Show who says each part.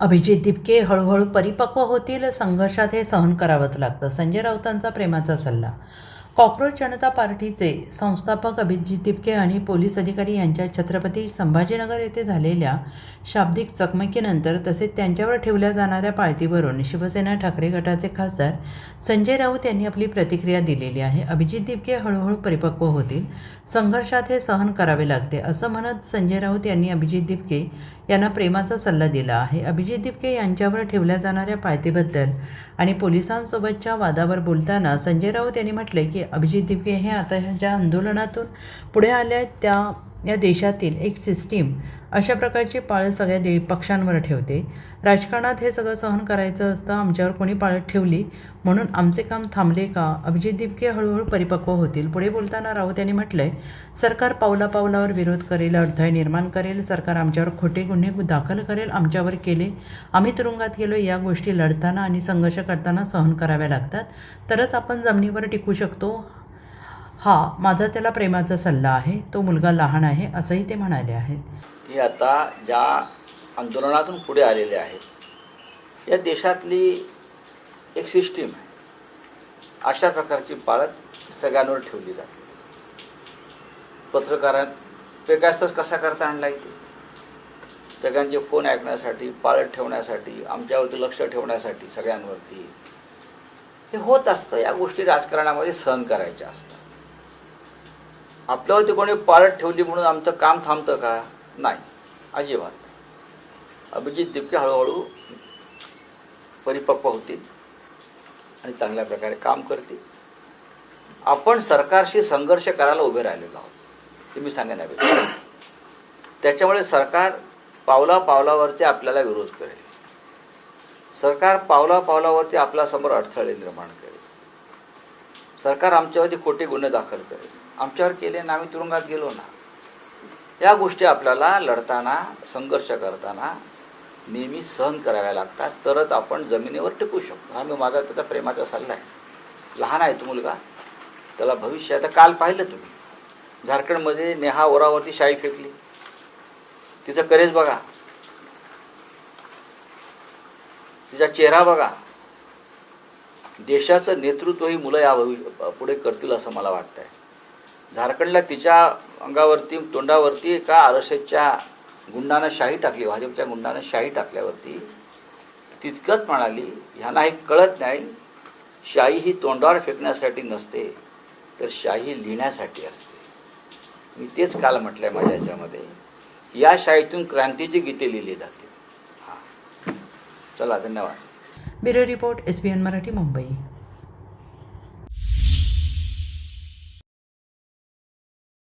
Speaker 1: अभिजित दिपके हळूहळू परिपक्व होतील, संघर्षात हे सहन करावंच लागतं. संजय राऊतांचा प्रेमाचा सल्ला. कॉक्रोच जनता पार्टीचे संस्थापक अभिजित दिपके आणि पोलीस अधिकारी यांच्या छत्रपती संभाजीनगर येथे झालेल्या शाब्दिक चकमकीनंतर तसेच त्यांच्यावर ठेवल्या जाणाऱ्या पाळतीवरून शिवसेना ठाकरे गटाचे खासदार संजय राऊत यांनी आपली प्रतिक्रिया दिलेली आहे. अभिजित दिपके हळूहळू परिपक्व होतील, संघर्षात हे सहन करावे लागते असं म्हणत संजय राऊत यांनी अभिजित दिपके यांना प्रेमाचा सल्ला दिला आहे. अभिजित दिपके यांच्यावर ठेवल्या जाणाऱ्या पाळतीबद्दल आणि पोलिसांसोबतच्या वादावर बोलताना संजय राऊत यांनी म्हटले की अभिजित दिपके हे आता ज्या आंदोलनातून पुढे आले आहेत या देशातील एक सिस्टीम अशा प्रकारची पाळत सगळ्या पक्षांवर ठेवते. राजकारणात हे सगळं सहन करायचं असतं. आमच्यावर कोणी पाळत ठेवली म्हणून आमचे काम थांबले का? अभिजित दिपके हळूहळू परिपक्व होतील. पुढे बोलताना राऊत यांनी म्हटलंय, सरकार पावलापावलावर विरोध करेल, अडथळे निर्माण करेल. सरकार आमच्यावर खोटे गुन्हे दाखल करेल, आमच्यावर केले, आम्ही तुरुंगात गेलो. या गोष्टी लढताना आणि संघर्ष करताना सहन कराव्या लागतात, तरच आपण जमिनीवर टिकू शकतो. हा माझा त्याला प्रेमाचा सल्ला आहे. तो मुलगा लहान आहे असंही ते म्हणाले आहेत.
Speaker 2: हे आता ज्या आंदोलनातून पुढे आलेले आहेत या देशातली एक सिस्टीम आहे. अशा प्रकारची पाळत सगळ्यांवर ठेवली जाते. पत्रकारांना पेगासस कसा करता आणला इथे? सगळ्यांचे फोन ऐकण्यासाठी, पाळत ठेवण्यासाठी, आमच्यावरती लक्ष ठेवण्यासाठी सगळ्यांवरती हे होत असतं. या गोष्टी राजकारणामध्ये सहन करायच्या असतात. आपल्यावरती कोणी पाळत ठेवली म्हणून आमचं काम थांबतं का? नाही, अजिबात. अभिजित दिपके हळूहळू परिपक्व होतील आणि चांगल्या प्रकारे काम करतील. आपण सरकारशी संघर्ष करायला उभे राहिलेलो आहोत, हे मी सांगण्यापेक्षा त्याच्यामुळे सरकार पावलापावलावरती आपल्याला विरोध करेल. सरकार पावलापावलावरती आपल्यासमोर अडथळे निर्माण करेल. सरकार आमच्यावरती खोटे गुन्हे दाखल करेल. आमच्यावर केले ना, आम्ही तुरुंगात गेलो ना. या गोष्टी आपल्याला लढताना, संघर्ष करताना नेहमी सहन कराव्या लागतात, तरच आपण जमिनीवर टिकू शकतो. हा मी माझा त्याचा प्रेमाचा सल्ला आहे. लहान आहे तो मुलगा, त्याला भविष्य. आता काल पाहिलं तुम्ही झारखंडमध्ये नेहा ओरावरती शाई फेकली. तिचं करेज बघा, तिचा चेहरा बघा. देशाचं नेतृत्व ही मुलं या पुढे करतील असं मला वाटतं आहे. झारखंडला तिच्या अंगावरती, तोंडावरती का आरएसएसच्या गुंडानं शाही टाकली, भाजपच्या गुंडानं शाही टाकल्यावरती तितकंच म्हणाली, ह्यांना हे कळत नाही, शाही ही तोंडावर फेकण्यासाठी नसते, तर शाही लिहिण्यासाठी असते. मी तेच काल म्हटलं आहे माझ्या याच्यामध्ये. या शाहीतून क्रांतीची गीते लिहिली जाते. हां, चला, धन्यवाद.
Speaker 1: Bureau report, SBN Marathi, Mumbai.